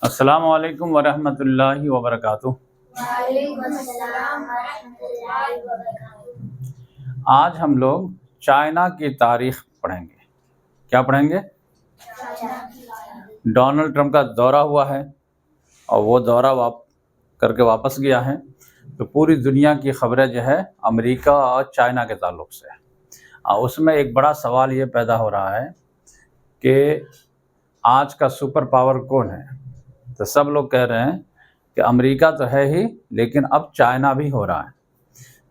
अस्सलामु अलैकुम वरहमतुल्लाहि वबरकातुहू। वालेकुम अस्सलाम वरहमतुल्लाहि वबरकातुहू। आज हम लोग चाइना की तारीख पढ़ेंगे। क्या पढ़ेंगे? डोनाल्ड ट्रंप का दौरा हुआ है और वो दौरा करके वापस गया है, तो पूरी दुनिया की खबरें जो है अमेरिका और चाइना के ताल्लुक से है। उसमें एक बड़ा सवाल ये पैदा हो रहा है कि आज का सुपर पावर कौन है। तो सब लोग कह रहे हैं कि अमेरिका तो है ही, लेकिन अब चाइना भी हो रहा है।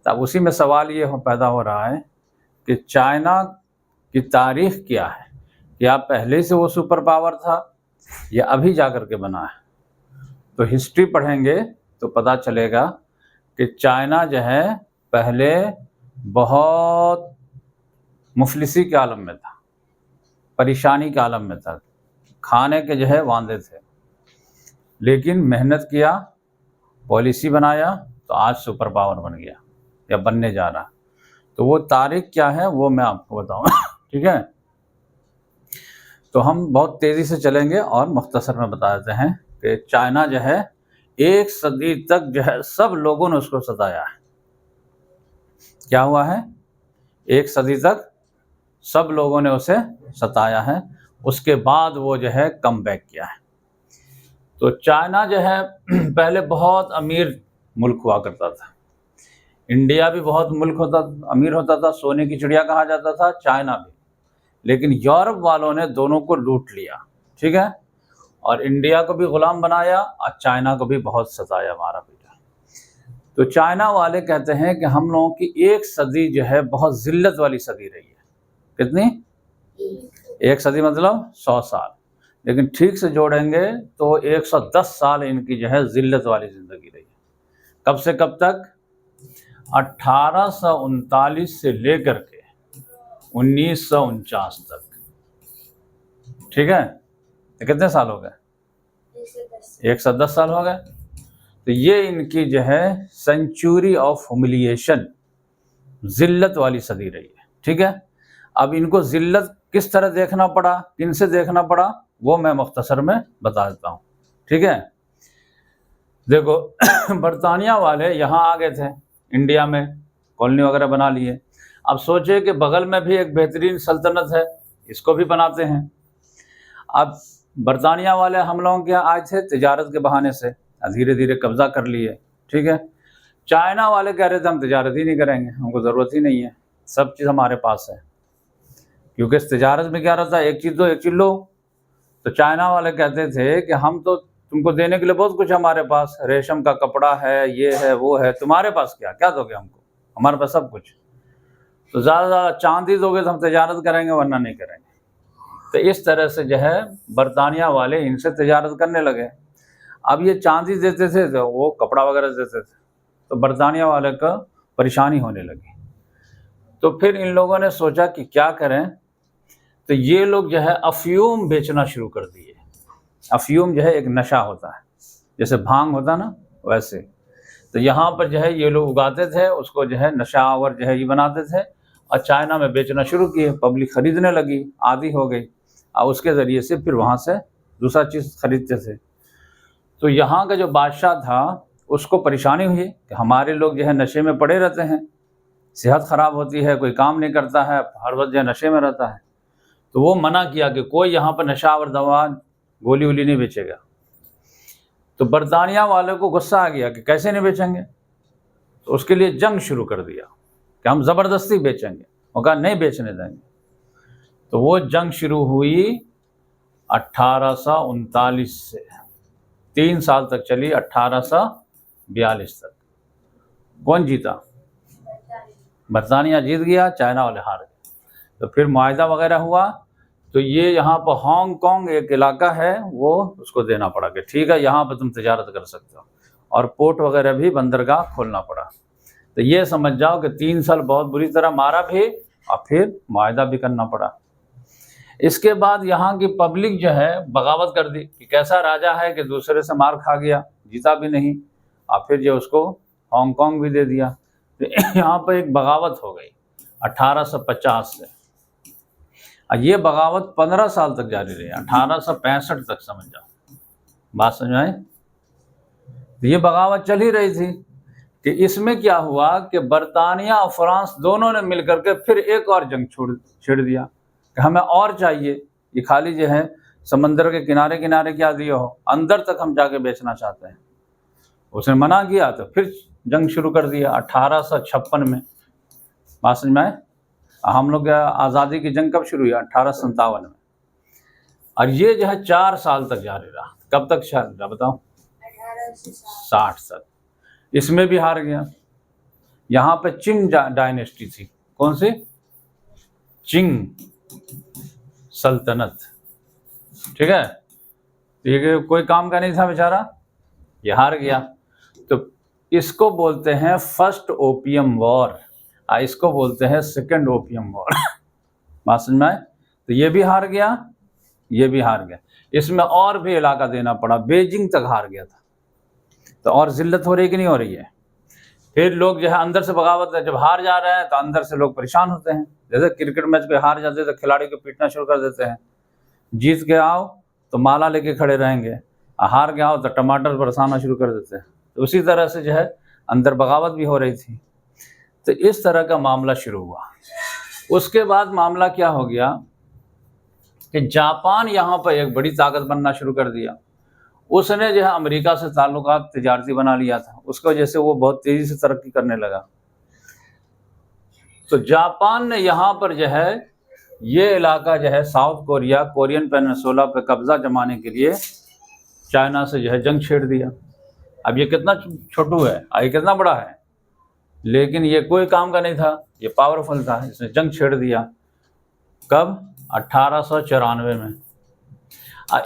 तब उसी में सवाल ये पैदा हो रहा है कि चाइना की तारीख क्या है, क्या पहले से वो सुपर पावर था या अभी जा कर के बना है। तो हिस्ट्री पढ़ेंगे तो पता चलेगा कि चाइना जो है पहले बहुत मुफलिसी के आलम में था, परेशानी के आलम में था, खाने के जो है वांदे थे, लेकिन मेहनत किया, पॉलिसी बनाया, तो आज सुपर पावर बन गया या बनने जा रहा। तो वो तारीख क्या है वो मैं आपको बताऊँ ठीक है। तो हम बहुत तेज़ी से चलेंगे और मुख्तसर में बता देते हैं कि चाइना जो है 1 सदी तक जो है सब लोगों ने उसको सताया है। क्या हुआ है? 1 सदी तक सब लोगों ने उसे सताया है। उसके बाद वो जो है कम बैक किया है। तो चाइना जो है पहले बहुत अमीर मुल्क हुआ करता था। इंडिया भी बहुत अमीर होता था, सोने की चिड़िया कहा जाता था, चाइना भी। लेकिन यूरोप वालों ने दोनों को लूट लिया, ठीक है, और इंडिया को भी गुलाम बनाया और चाइना को भी बहुत सताया, मारा पीटा। तो चाइना वाले कहते हैं कि हम लोगों की 1 सदी जो है बहुत जिल्लत वाली सदी रही है। कितनी? 1 सदी मतलब 100 साल, लेकिन ठीक से जोड़ेंगे तो 110 साल इनकी जो है जिल्लत वाली ज़िंदगी रही है। कब से कब तक? 1839 से लेकर के 1949 तक, ठीक है। तो कितने साल हो गए? 110 साल हो गए। तो ये इनकी जो है सेंचुरी ऑफ ह्यूमिलिएशन, जिल्लत वाली सदी रही है, ठीक है। अब इनको जिल्लत किस तरह देखना पड़ा, किन से देखना पड़ा, वो मैं मुख्तसर में बता देता हूँ, ठीक है। देखो बरतानिया वाले यहाँ आ गए थे, इंडिया में कॉलोनी वगैरह बना लिए। अब सोचे कि बगल में भी एक बेहतरीन सल्तनत है, इसको भी बनाते हैं। अब बरतानिया वाले हम लोगों के यहाँ आए थे तिजारत के बहाने से, धीरे धीरे कब्जा कर लिए, ठीक है। चाइना वाले कह रहे थे हम तिजारत ही नहीं करेंगे, हमको ज़रूरत ही नहीं है, सब चीज़ हमारे पास है। क्योंकि इस तिजारत में क्या रहता है, एक चीज़ दो एक चीज़ लो। तो चाइना वाले कहते थे कि हम तो तुमको देने के लिए बहुत कुछ हमारे पास, रेशम का कपड़ा है, ये है वो है, तुम्हारे पास क्या क्या दोगे हमको, हमारे पास सब कुछ। तो ज़्यादा ज़्यादा चांदी दोगे तो हम तिजारत करेंगे, वरना नहीं करेंगे। तो इस तरह से जो है बरतानिया वाले इनसे तिजारत करने लगे। अब ये चांदी देते थे तो वो कपड़ा वगैरह देते थे, तो बरतानिया वाले का परेशानी होने लगी। तो फिर इन लोगों ने सोचा कि क्या करें, तो ये लोग जो है अफ़्यूम बेचना शुरू कर दिए। अफ़्यूम जो है एक नशा होता है, जैसे भांग होता ना, वैसे। तो यहाँ पर जो है ये लोग उगाते थे, उसको जो है नशावर जो है ये बनाते थे और चाइना में बेचना शुरू किए। पब्लिक ख़रीदने लगी, आदी हो गई, और उसके ज़रिए से फिर वहाँ से दूसरा चीज़ ख़रीदते थे। तो यहाँ का जो बादशाह था उसको परेशानी हुई कि हमारे लोग जो है नशे में पड़े रहते हैं, सेहत ख़राब होती है, कोई काम नहीं करता है, हर वक्त जो है नशे में रहता है। तो वो मना किया कि कोई यहाँ पर नशावर दवा गोली वोली नहीं बेचेगा। तो बरतानिया वाले को गुस्सा आ गया कि कैसे नहीं बेचेंगे। तो उसके लिए जंग शुरू कर दिया कि हम ज़बरदस्ती बेचेंगे, वो कहा नहीं बेचने देंगे। तो वो जंग शुरू हुई 1839 से, 3 साल तक चली, 1842 तक। कौन जीता? बरतानिया जीत गया, चाइना वाले हार गए। तो फिर मुआहदा वगैरह हुआ, तो ये यहाँ पर हांगकांग एक इलाका है, वो उसको देना पड़ा कि ठीक है यहाँ पर तुम तिजारत कर सकते हो, और पोर्ट वगैरह भी बंदरगाह खोलना पड़ा। तो ये समझ जाओ कि 3 साल बहुत बुरी तरह मारा भी और फिर मुआहदा भी करना पड़ा। इसके बाद यहाँ की पब्लिक जो है बगावत कर दी कि कैसा राजा है कि दूसरे से मार खा गया, जीता भी नहीं, और फिर जो उसको हांगकांग भी दे दिया। तो यहाँ पर एक बगावत हो गई 1850 से। ये बगावत 15 साल तक जारी रही, 1865 तक, समझ जाओ। बात समझ में आई? तो ये बगावत चल ही रही थी कि इसमें क्या हुआ कि बरतानिया और फ्रांस दोनों ने मिलकर के फिर एक और जंग छेड़ दिया कि हमें और चाहिए, ये खाली जो है समंदर के किनारे किनारे क्या दिए हो, अंदर तक हम जाके बेचना चाहते हैं। उसने मना किया तो फिर जंग शुरू कर दिया 1856 में। बात समझ में आए? हम लोग आज़ादी की जंग कब शुरू हुई? 1857 में। और ये जो है 4 साल तक जारी रहा। कब तक जारी रहा बताओ? 60 तक। इसमें भी हार गया। यहाँ पे चिंग डायनेस्टी थी। कौन सी? चिंग सल्तनत। ठीक है, ये कोई काम का नहीं था बेचारा, ये हार गया। तो इसको बोलते हैं फर्स्ट ओपियम वॉर, इसको बोलते हैं सेकंड ओपियम वॉर। बात समझ में आए? तो ये भी हार गया, ये भी हार गया। इसमें और भी इलाका देना पड़ा, बीजिंग तक हार गया था। तो और जिल्लत हो रही कि नहीं हो रही है? फिर लोग जो है अंदर से बगावत, जब हार जा रहे हैं तो अंदर से लोग परेशान होते हैं। जैसे क्रिकेट मैच पे हार जाते तो खिलाड़ी को पीटना शुरू कर देते हैं। जीत के आओ तो माला लेके खड़े रहेंगे, हार के आओ तो टमाटर बरसाना शुरू कर देते हैं। तो उसी तरह से जो है अंदर बगावत भी हो रही थी। तो इस तरह का मामला शुरू हुआ। उसके बाद मामला क्या हो गया कि जापान यहाँ पर एक बड़ी ताकत बनना शुरू कर दिया। उसने जो है अमेरिका से ताल्लुकात तिजारती बना लिया था, उसकी वजह से वो बहुत तेज़ी से तरक्की करने लगा। तो जापान ने यहाँ पर जो है ये इलाका जो है साउथ कोरिया, कोरियन पेनिनसुला पे कब्जा जमाने के लिए चाइना से जो है जंग छेड़ दिया। अब ये कितना छोटू है, ये कितना बड़ा है, लेकिन ये कोई काम का नहीं था, ये पावरफुल था। इसने जंग छेड़ दिया। कब? 1894 में।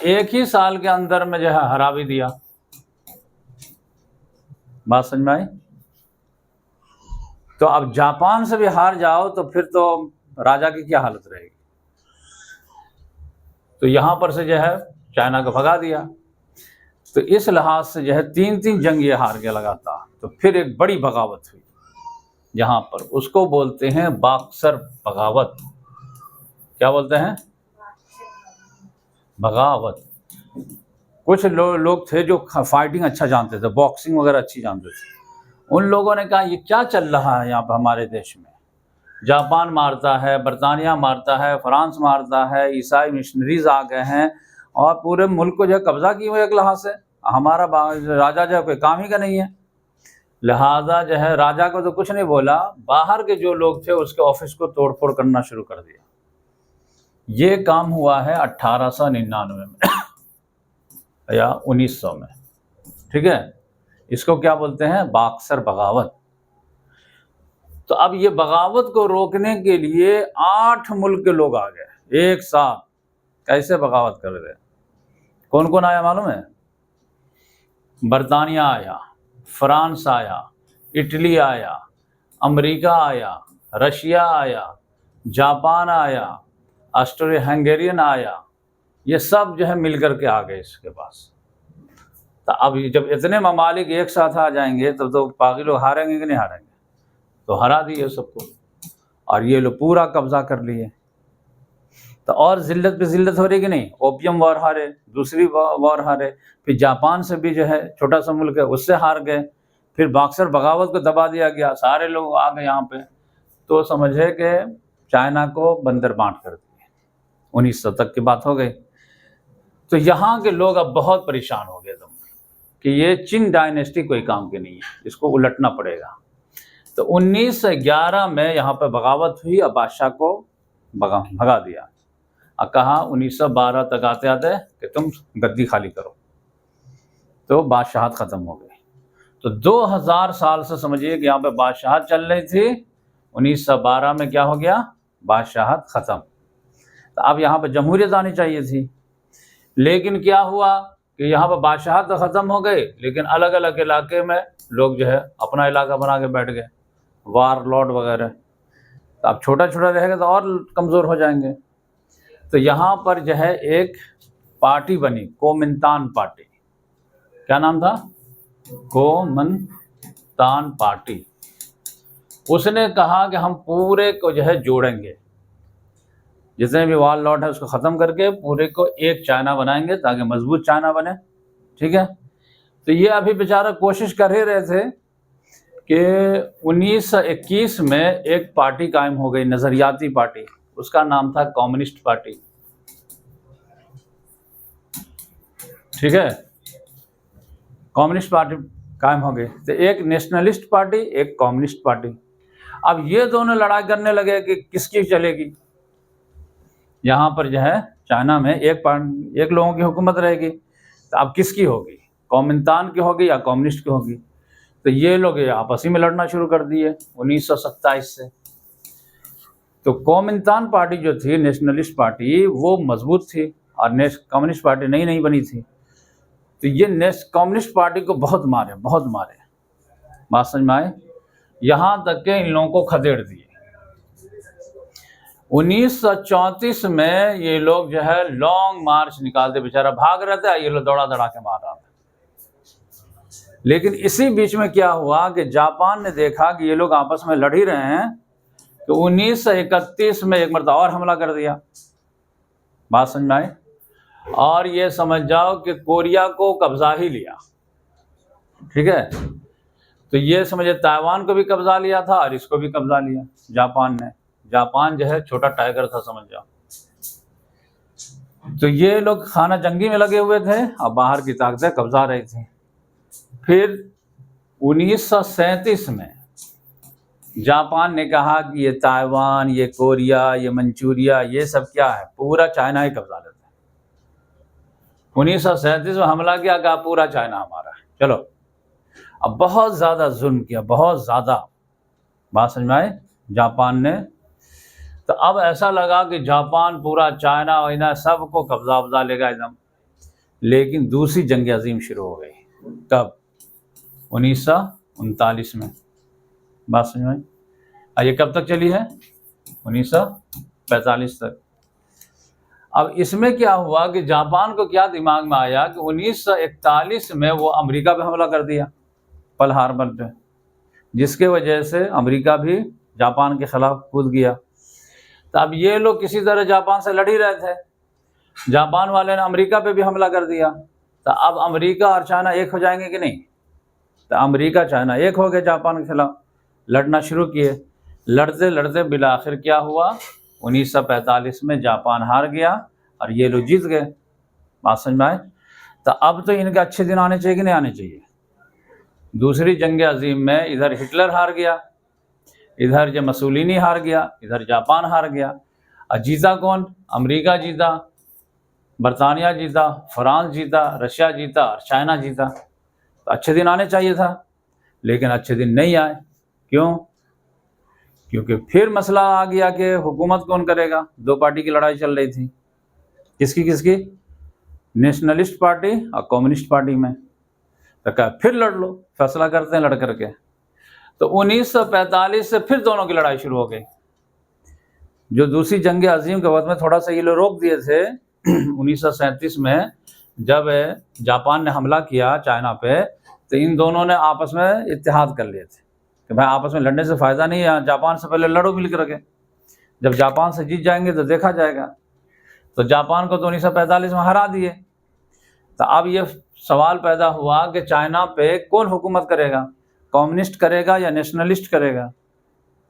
एक ही साल के अंदर में जो है हरा भी दिया। बात समझ में आई? तो अब जापान से भी हार जाओ तो फिर तो राजा की क्या हालत रहेगी। तो यहाँ पर से जो है चाइना को भगा दिया। तो इस लिहाज से जो है 3 जंग ये हार गया लगातार। तो फिर एक बड़ी बगावत हुई यहाँ पर, उसको बोलते हैं बॉक्सर बगावत। क्या बोलते हैं? बगावत। कुछ लोग थे जो फाइटिंग अच्छा जानते थे, बॉक्सिंग वगैरह अच्छी जानते थे। उन लोगों ने कहा ये क्या चल रहा है यहाँ पर हमारे देश में, जापान मारता है, बरतानिया मारता है, फ्रांस मारता है, ईसाई मिशनरीज आ गए हैं और पूरे मुल्क को जो है कब्जा की हुई एक लिहाज से। हमारा राजा जो है कोई काम ही का नहीं है। लिहाजा जो है राजा को तो कुछ नहीं बोला, बाहर के जो लोग थे उसके ऑफिस को तोड़फोड़ करना शुरू कर दिया। ये काम हुआ है 1899 में या 1900 में। ठीक है, इसको क्या बोलते हैं? बॉक्सर बगावत। तो अब ये बगावत को रोकने के लिए 8 मुल्क के लोग आ गए एक साथ। कैसे बगावत कर रहे? कौन कौन आया मालूम है? बरतानिया आया, फ्रांस आया, इटली आया, अमेरिका आया, रशिया आया, जापान आया, ऑस्ट्रिया हंगेरियन आया। ये सब जो है मिल कर के आ गए इसके पास। तो अब जब इतने ममालिक एक साथ आ जाएंगे तब तो बाकी लोग हारेंगे कि नहीं हारेंगे? तो हरा दिए सबको और ये लोग पूरा कब्जा कर लिए। तो और जिल्लत पे जिल्लत हो रही कि नहीं? ओपियम वॉर हारे, दूसरी वॉर हारे, फिर जापान से भी जो है छोटा सा मुल्क है उससे हार गए, फिर बॉक्सर बगावत को दबा दिया गया, सारे लोग आ गए यहाँ पे। तो समझे कि चाइना को बंदर बांट कर दिए। 1900 तक की बात हो गई। तो यहाँ के लोग अब बहुत परेशान हो गए तुम कि ये चिंग डायनेस्टी कोई काम की नहीं है, इसको उलटना पड़ेगा। तो 1911 में यहाँ पर बगावत हुई और बादशाह को भगा दिया और कहा 1912 तक आते आते कि तुम गद्दी खाली करो। तो बादशाहत ख़त्म हो गई। तो 2000 साल से समझिए कि यहाँ पे बादशाहत चल रही थी। 1912 में क्या हो गया? बादशाहत ख़त्म। तो अब यहाँ पे जमहूरियत आनी चाहिए थी, लेकिन क्या हुआ कि यहाँ पर बादशाहत तो ख़त्म हो गई, लेकिन अलग अलग इलाके में लोग जो है अपना इलाका बना के बैठ गए, वार लॉर्ड वगैरह। तो अब छोटा छोटा रहेगा तो और कमज़ोर हो जाएंगे। तो यहाँ पर जो है एक पार्टी बनी, कोमिंतान पार्टी। क्या नाम था? कोमिंतान पार्टी। उसने कहा कि हम पूरे को जो है जोड़ेंगे, जितने भी वार लॉर्ड है उसको ख़त्म करके पूरे को एक चाइना बनाएंगे ताकि मजबूत चाइना बने। ठीक है। तो ये अभी बेचारा कोशिश कर ही रहे थे कि 1921 में एक पार्टी कायम हो गई, नजरियाती पार्टी, उसका नाम था कम्युनिस्ट पार्टी, ठीक है। कम्युनिस्ट पार्टी कायम हो गई, तो एक नेशनलिस्ट पार्टी, एक कम्युनिस्ट पार्टी। अब ये दोनों लड़ाई करने लगे कि किसकी चलेगी। यहाँ पर जो है चाइना में एक लोगों की हुकूमत रहेगी, तो अब किसकी होगी, कॉमिंतान की होगी या कम्युनिस्ट की होगी। तो ये लोग आपस ही में लड़ना शुरू कर दिए 1927 से। तो कॉमिंतान पार्टी जो थी, नेशनलिस्ट पार्टी, वो मजबूत थी और कम्युनिस्ट पार्टी नई नई बनी थी। तो ये कम्युनिस्ट पार्टी को बहुत मारे, बात समझ में आए, यहाँ तक के इन लोगों को खदेड़ दिए। 1934 में ये लोग जो है लॉन्ग मार्च निकालते, बेचारा भाग रहे थे, ये लोग दौड़ा दौड़ा के मार रहा था। लेकिन इसी बीच में क्या हुआ कि जापान ने देखा कि ये लोग आपस में लड़ ही रहे हैं, तो 1931 में एक मरतबा और हमला कर दिया। बात समझ में आई। और ये समझ जाओ कि कोरिया को कब्जा ही लिया, ठीक है। तो ये समझे ताइवान को भी कब्जा लिया था और इसको भी कब्जा लिया जापान ने। जापान जो है छोटा टाइगर था, समझ जाओ। तो ये लोग खाना जंगी में लगे हुए थे और बाहर की ताकतें कब्जा रही थी। फिर 1937 में जापान ने कहा कि ये ताइवान, ये कोरिया, ये मंचूरिया, ये सब क्या है, पूरा चाइना ही कब्जा लेता है। 1937 में हमला किया, कहा पूरा चाइना हमारा है, चलो। अब बहुत ज़्यादा जुल्म किया, बहुत ज़्यादा। बात समझ में आए जापान ने। तो अब ऐसा लगा कि जापान पूरा चाइना वाइना सबको कब्जा वब्जा लेगा एकदम। लेकिन दूसरी जंग अजीम शुरू हो गई। कब? 1939 में। बात समझ में आई। ये कब तक चली है? 1945 तक। अब इसमें क्या हुआ कि जापान को क्या दिमाग में आया कि 1941 में वो अमेरिका पे हमला कर दिया, पर्ल हार्बर पे, जिसके वजह से अमेरिका भी जापान के खिलाफ कूद गया। तो अब ये लोग किसी तरह जापान से लड़ ही रहे थे। जापान वाले ने अमेरिका पे भी हमला कर दिया। तो अब अमेरिका और चाइना एक हो जाएंगे कि नहीं? तो अमेरिका चाइना एक हो गए, जापान के खिलाफ लड़ना शुरू किए। लड़ते लड़ते बिला आखिर क्या हुआ, 1945 में जापान हार गया और ये लोग जीत गए। बात समझ में आए। तो अब तो इनके अच्छे दिन आने चाहिए कि नहीं आने चाहिए। दूसरी जंग अजीम में इधर हिटलर हार गया, इधर जो मसूलिनी हार गया, इधर जापान हार गया। और जीता कौन? अमेरिका जीता, बरतानिया जीता, फ्रांस जीता, रशिया जीता और चाइना जीता। तो अच्छे दिन आने चाहिए था, लेकिन अच्छे दिन नहीं आए। क्यों? क्योंकि फिर मसला आ गया कि हुकूमत कौन करेगा। दो पार्टी की लड़ाई चल रही थी, किसकी? नेशनलिस्ट पार्टी और कम्युनिस्ट पार्टी में। तो कहा फिर लड़ लो, फैसला करते हैं लड़ करके। तो 1945 से फिर दोनों की लड़ाई शुरू हो गई। जो दूसरी जंग अजीम के वक्त में थोड़ा सा ये लोग रोक दिए थे 1937 में जब जापान ने हमला किया चाइना पे, तो इन दोनों ने आपस में इत्तेहाद कर लिए थे कि भाई आपस में लड़ने से फ़ायदा नहीं है, जापान से पहले लड़ो मिल करके, जब जापान से जीत जाएंगे तो देखा जाएगा। तो जापान को तो 1945 में हरा दिए। तो अब ये सवाल पैदा हुआ कि चाइना पे कौन हुकूमत करेगा, कम्युनिस्ट करेगा या नेशनलिस्ट करेगा।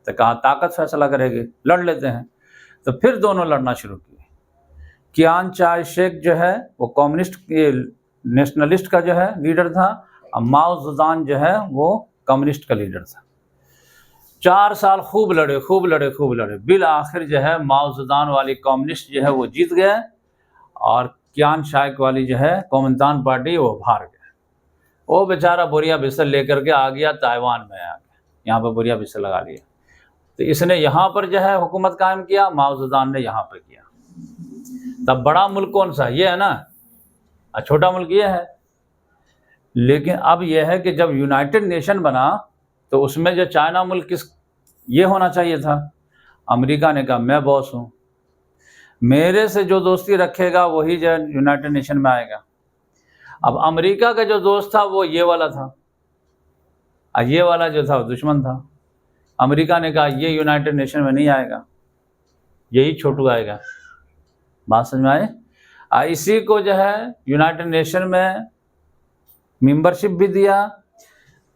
तो कहा ताकत फैसला करेगी, लड़ लेते हैं। तो फिर दोनों लड़ना शुरू किए। कियान चाय शेक जो है वो कम्युनिस्ट नेशनलिस्ट का जो है लीडर था, और माओ ज़ेडुंग जो है वो कम्युनिस्ट का लीडर था। 4 साल खूब लड़े। बिल आखिर जो है माओ ज़ेडुंग वाली कम्युनिस्ट जो है वो जीत गए, और कियान शाइक वाली जो है कॉमिंतान पार्टी वो हार गए। वो बेचारा बोरिया बिस्तर लेकर के आ गया ताइवान में, आ गया यहाँ पर बोरिया बिस्तर लगा लिया। तो इसने यहाँ पर जो है हुकूमत कायम किया, माओ ज़ेडुंग ने यहाँ पर किया। तब बड़ा मुल्क कौन सा? ये है ना, और छोटा मुल्क ये है। लेकिन अब यह है कि जब यूनाइटेड नेशन बना तो उसमें जो चाइना मुल्क ये होना चाहिए था। अमेरिका ने कहा मैं बॉस हूँ, मेरे से जो दोस्ती रखेगा वही जो यूनाइटेड नेशन में आएगा। अब अमेरिका का जो दोस्त था वो ये वाला था, और ये वाला जो था वो दुश्मन था। अमेरिका ने कहा ये यूनाइटेड नेशन में नहीं आएगा, यही छोटू आएगा। बात समझ में आए। इसी को जो है यूनाइटेड नेशन में मेंबरशिप भी दिया,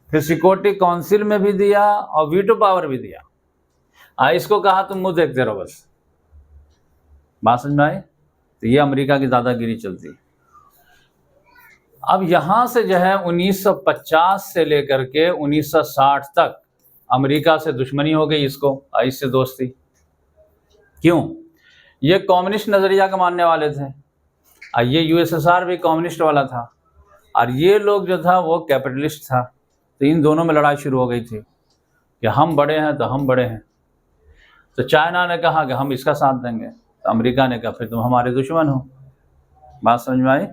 फिर सिक्योरिटी काउंसिल में भी दिया और वीटो पावर भी दिया। इसको कहा तुम मुंह देखते रहो बस। बात समझ में आई? तो ये अमेरिका की दादागिरी चलती है। अब यहां से जो है 1950 से लेकर के 1960 तक अमेरिका से दुश्मनी हो गई इसको, इससे दोस्ती। क्यों? ये कम्युनिस्ट नजरिया का मानने वाले थे, और ये यूएसएसआर भी कम्युनिस्ट वाला था, और ये लोग जो था वो कैपिटलिस्ट था। तो इन दोनों में लड़ाई शुरू हो गई थी कि हम बड़े हैं तो हम बड़े हैं। तो चाइना ने कहा कि हम इसका साथ देंगे, तो अमेरिका ने कहा फिर तुम हमारे दुश्मन हो। बात समझ में आई?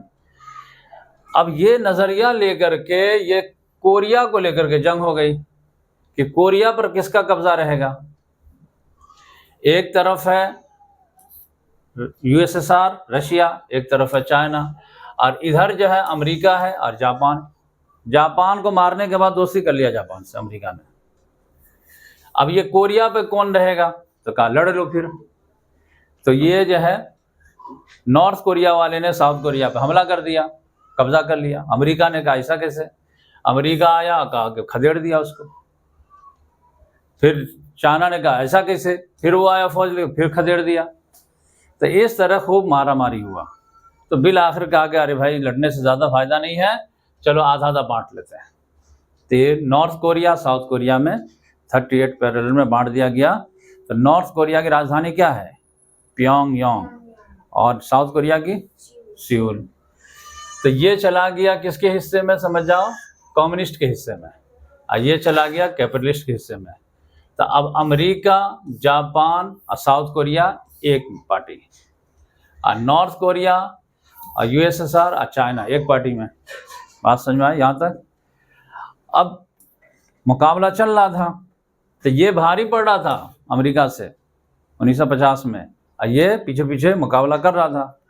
अब ये नजरिया लेकर के ये कोरिया को लेकर के जंग हो गई कि कोरिया पर किसका कब्जा रहेगा। एक तरफ है यूएसएसआर रशिया, एक तरफ है चाइना, और इधर जो है अमेरिका है और जापान। जापान को मारने के बाद दोस्ती कर लिया जापान से अमेरिका ने। अब ये कोरिया पे कौन रहेगा, तो कहा लड़ लो फिर। तो ये जो है नॉर्थ कोरिया वाले ने साउथ कोरिया पे हमला कर दिया, कब्जा कर लिया। अमेरिका ने कहा ऐसा कैसे? अमेरिका आया, कहा कि खदेड़ दिया उसको। फिर चाइना ने कहा ऐसा कैसे? फिर वो आया फौज लेकर, फिर खदेड़ दिया। तो इस तरह खूब मारा मारी हुआ। तो बिल आखिर कहा कि अरे भाई लड़ने से ज़्यादा फायदा नहीं है, चलो आधा आधा बांट लेते हैं। तो ये नॉर्थ कोरिया साउथ कोरिया में 38 पैरेलल में बांट दिया गया। तो नॉर्थ कोरिया की राजधानी क्या है? प्योंगयांग, और साउथ कोरिया की सियोल। तो ये चला गया किसके हिस्से में, समझ जाओ, कम्युनिस्ट के हिस्से में, और ये चला गया कैपिटलिस्ट के हिस्से में। तो अब अमेरिका, जापान और साउथ कोरिया एक पार्टी, और नॉर्थ कोरिया और यूएसएसआर और चाइना एक पार्टी में। बात समझ में आई यहाँ तक? अब मुकाबला चल रहा था, तो ये भारी पड़ रहा था अमेरिका से 1950 में, और ये पीछे पीछे मुकाबला कर रहा था।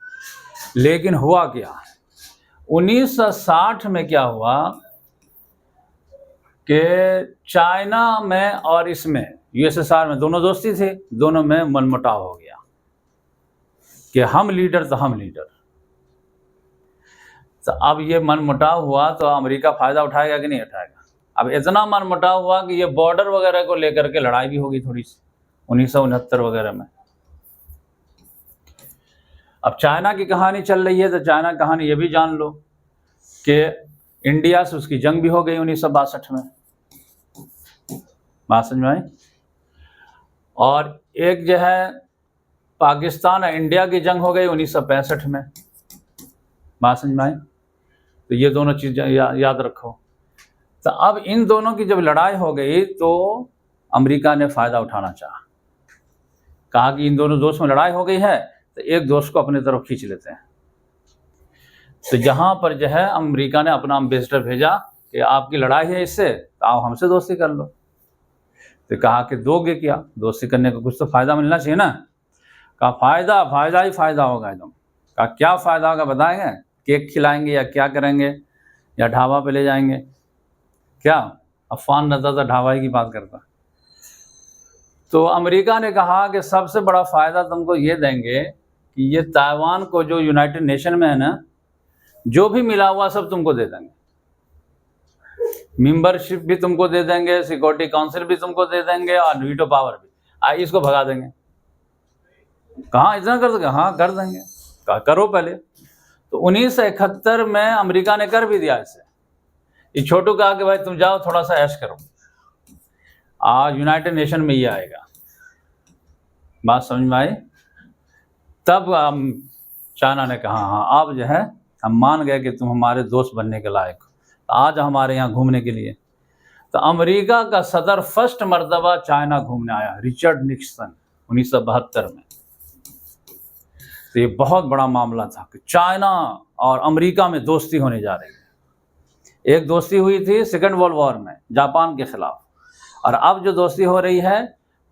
लेकिन हुआ क्या, 1960 में क्या हुआ कि चाइना में और इसमें यूएसएसआर में दोनों दोस्ती थी, दोनों में मनमुटाव हो गया कि हम लीडर तो हम लीडर। तो अब ये मनमुटाव हुआ तो अमेरिका फायदा उठाएगा कि नहीं उठाएगा? अब इतना मनमुटाव हुआ कि ये बॉर्डर वगैरह को लेकर के लड़ाई भी होगी थोड़ी सी 1969 वगैरह में। अब चाइना की कहानी चल रही है, तो चाइना की कहानी ये भी जान लो कि इंडिया से उसकी जंग भी हो गई 1962 में। बात समझ में आई? और एक जो है पाकिस्तान और इंडिया की जंग हो गई 1965 में। बात समझ में आई? तो ये दोनों चीज़ें याद रखो। तो अब इन दोनों की जब लड़ाई हो गई तो अमेरिका ने फ़ायदा उठाना चाहा, कहा कि इन दोनों दोस्त में लड़ाई हो गई है तो एक दोस्त को अपनी तरफ खींच लेते हैं। तो जहाँ पर जो है अमेरिका ने अपना एम्बेसडर भेजा कि आपकी लड़ाई है इससे, तो आप हमसे दोस्ती कर लो। तो कहा कि दोगे क्या, दोस्ती करने का कुछ तो फ़ायदा मिलना चाहिए ना। कहा फ़ायदा फ़ायदा ही फ़ायदा होगा एकदम। कहा क्या फ़ायदा होगा बताएंगे? केक खिलाएंगे या क्या करेंगे, या ढाबा पे ले जाएंगे? क्या अफवान रहता था, ढाबा की बात करता। तो अमेरिका ने कहा कि सबसे बड़ा फ़ायदा तुमको ये देंगे कि ये ताइवान को जो यूनाइटेड नेशन में है ना, जो भी मिला हुआ सब तुमको दे देंगे, मेंबरशिप भी तुमको दे देंगे, सिक्योरिटी काउंसिल भी तुमको दे देंगे, और वीटो पावर भी। इसको भगा देंगे। कहाँ इतना कर दोगे? हाँ कर देंगे। कहा करो पहले। तो 1971 में अमेरिका ने कर भी दिया इसे। ये छोटू कहा कि भाई तुम जाओ थोड़ा सा ऐश करो, आज यूनाइटेड नेशन में ये आएगा। बात समझ में आई? तब चाइना ने कहा हाँ आप जो है हम मान गए कि तुम हमारे दोस्त बनने के लायक हो, तो आज हमारे यहाँ घूमने के लिए। तो अमेरिका का सदर फर्स्ट मर्तबा चाइना घूमने आया, रिचर्ड निक्सन, 1972 में। तो ये बहुत बड़ा मामला था कि चाइना और अमेरिका में दोस्ती होने जा रही है। एक दोस्ती हुई थी सेकेंड वर्ल्ड वॉर में जापान के खिलाफ, और अब जो दोस्ती हो रही है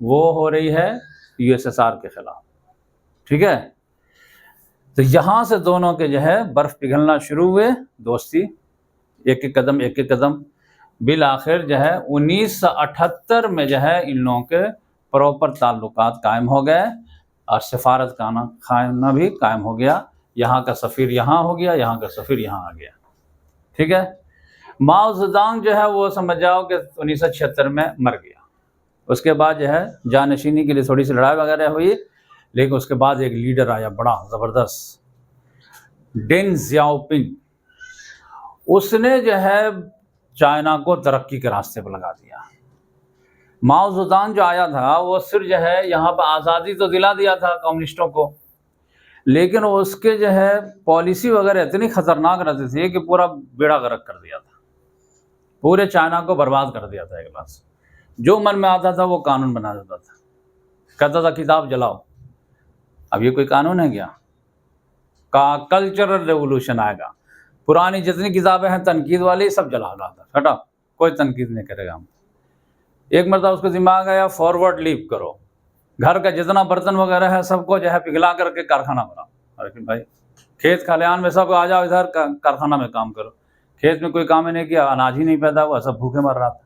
वो हो रही है यूएसएसआर के खिलाफ। ठीक है? तो यहाँ से दोनों के जो है बर्फ पिघलना शुरू हुए, दोस्ती एक एक कदम बिल आखिर जो है 1978 में जो है इन लोगों के प्रॉपर ताल्लुकात कायम हो गए, और सफारत खाना भी कायम हो गया। यहाँ का सफ़ीर यहाँ हो गया, यहाँ का सफ़ीर यहाँ आ गया। ठीक है? माओ ज़ेडुंग जो है वो समझ जाओ कि 1976 में मर गया। उसके बाद जो है जानशीनी के लिए थोड़ी सी लड़ाई वगैरह हुई, लेकिन उसके बाद एक लीडर आया बड़ा ज़बरदस्त, डेन ज़ियाओपिंग। उसने जो है चाइना को तरक्की के रास्ते पर लगा दिया। माओ ज़ेडुंग जो आया था वो सिर्फ जो है यहाँ पर आज़ादी तो दिला दिया था कम्युनिस्टों को, लेकिन उसके जो है पॉलिसी वगैरह इतनी खतरनाक रहती थी कि पूरा बेड़ा गर्क कर दिया था, पूरे चाइना को बर्बाद कर दिया था। एक क्लास जो मन में आता था वो कानून बना देता था, कहता था किताब जलाओ। अब ये कोई कानून है क्या? का कल्चरल रेवोल्यूशन आएगा, पुरानी जितनी किताबें हैं तनकीद वाली सब जला था, हटा, कोई तनकीद नहीं करेगा। हम एक मरतबा उसको दिमाग आया फॉरवर्ड लीप करो, घर का जितना बर्तन वगैरह है सबको जो है पिघला करके कारखाना बनाओ। अरे भाई खेत खलिहान में सब आ जाओ, इधर कारखाना में काम करो। खेत में कोई काम ही नहीं किया, अनाज ही नहीं पैदा हुआ, सब भूखे मर रहा था।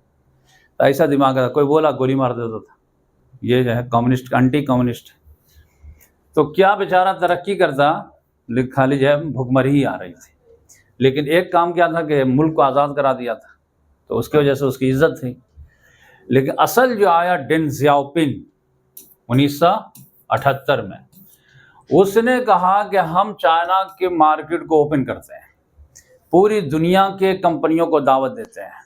तो ऐसा दिमाग था, कोई बोला गोली मार देता था। ये जो है कम्युनिस्ट, एंटी कम्युनिस्ट। तो क्या बेचारा तरक्की करता, लेकिन खाली जो है भुखमरी ही आ रही थी। लेकिन एक काम क्या था कि मुल्क को आज़ाद करा दिया था, तो उसकी वजह से उसकी इज्जत थी। लेकिन असल जो आया डेन ज़ियाओपिंग 1978 में, उसने कहा कि हम चाइना के मार्केट को ओपन करते हैं, पूरी दुनिया के कंपनियों को दावत देते हैं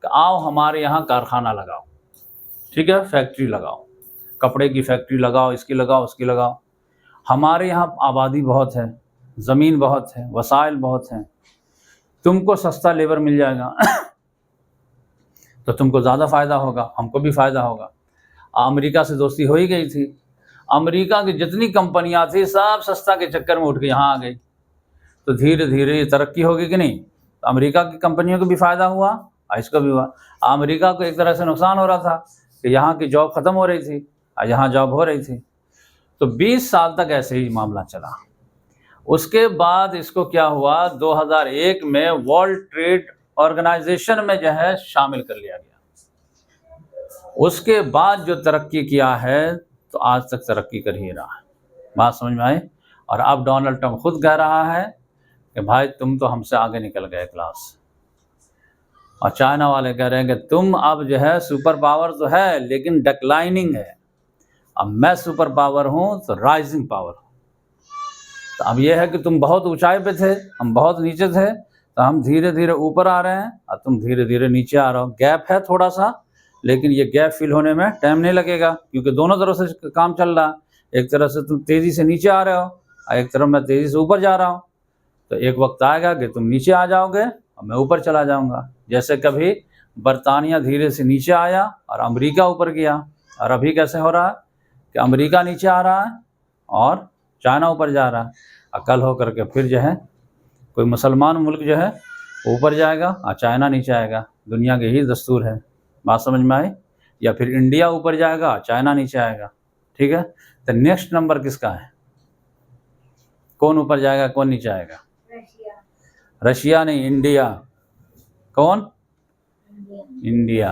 कि आओ हमारे यहाँ कारखाना लगाओ, ठीक है, फैक्ट्री लगाओ, कपड़े की फैक्ट्री लगाओ, इसकी लगाओ, उसकी लगाओ। हमारे यहाँ आबादी बहुत है, ज़मीन बहुत है, वसाइल बहुत हैं, तुमको सस्ता लेबर मिल जाएगा तो तुमको ज़्यादा फ़ायदा होगा, हमको भी फ़ायदा होगा। अमेरिका से दोस्ती हो ही गई थी, अमेरिका की जितनी कंपनियां थी सब सस्ता के चक्कर में उठ के यहाँ आ गई। तो धीरे धीरे ये तरक्की होगी कि नहीं? तो अमेरिका की कंपनियों को भी फ़ायदा हुआ और इसको भी हुआ। अमेरिका को एक तरह से नुकसान हो रहा था कि यहाँ की जॉब ख़त्म हो रही थी और यहाँ जॉब हो रही थी। तो 20 साल तक ऐसे ही मामला चला। उसके बाद इसको क्या हुआ, 2001 में वर्ल्ड ट्रेड ऑर्गेनाइजेशन में जो है शामिल कर लिया गया। उसके बाद जो तरक्की किया है तो आज तक तरक्की कर ही रहा है। बात समझ में आई? और अब डोनाल्ड ट्रंप खुद कह रहा है कि भाई तुम तो हमसे आगे निकल गए क्लास, और चाइना वाले कह रहे हैं कि तुम अब जो है सुपर पावर तो है लेकिन डिक्लाइनिंग है, अब मैं सुपर पावर हूँ तो राइजिंग पावर हूँ। तो अब यह है कि तुम बहुत ऊंचाई पे थे, हम बहुत नीचे थे, तो हम धीरे धीरे ऊपर आ रहे हैं और तुम धीरे धीरे नीचे आ रहे हो। गैप है थोड़ा सा, लेकिन ये गैप फिल होने में टाइम नहीं लगेगा, क्योंकि दोनों तरफ से काम चल रहा है। एक तरफ से तुम तेज़ी से नीचे आ रहे हो और एक तरफ मैं तेज़ी से ऊपर जा रहा हूँ। तो एक वक्त आएगा कि तुम नीचे आ जाओगे और मैं ऊपर चला जाऊँगा। जैसे कभी बरतानिया धीरे से नीचे आया और अमेरिका ऊपर गया, और अभी कैसे हो रहा है कि अमेरिका नीचे आ रहा है और चाइना ऊपर जा रहा है। अकल हो करके फिर जो है कोई मुसलमान मुल्क जो है ऊपर जाएगा और चाइना नीचे आएगा। दुनिया के ही दस्तूर है। बात समझ में आई? या फिर इंडिया ऊपर जाएगा चाइना नीचे आएगा। ठीक है, तो नेक्स्ट नंबर किसका है? कौन ऊपर जाएगा कौन नीचे आएगा? रशिया नहीं, इंडिया। कौन? इंडिया।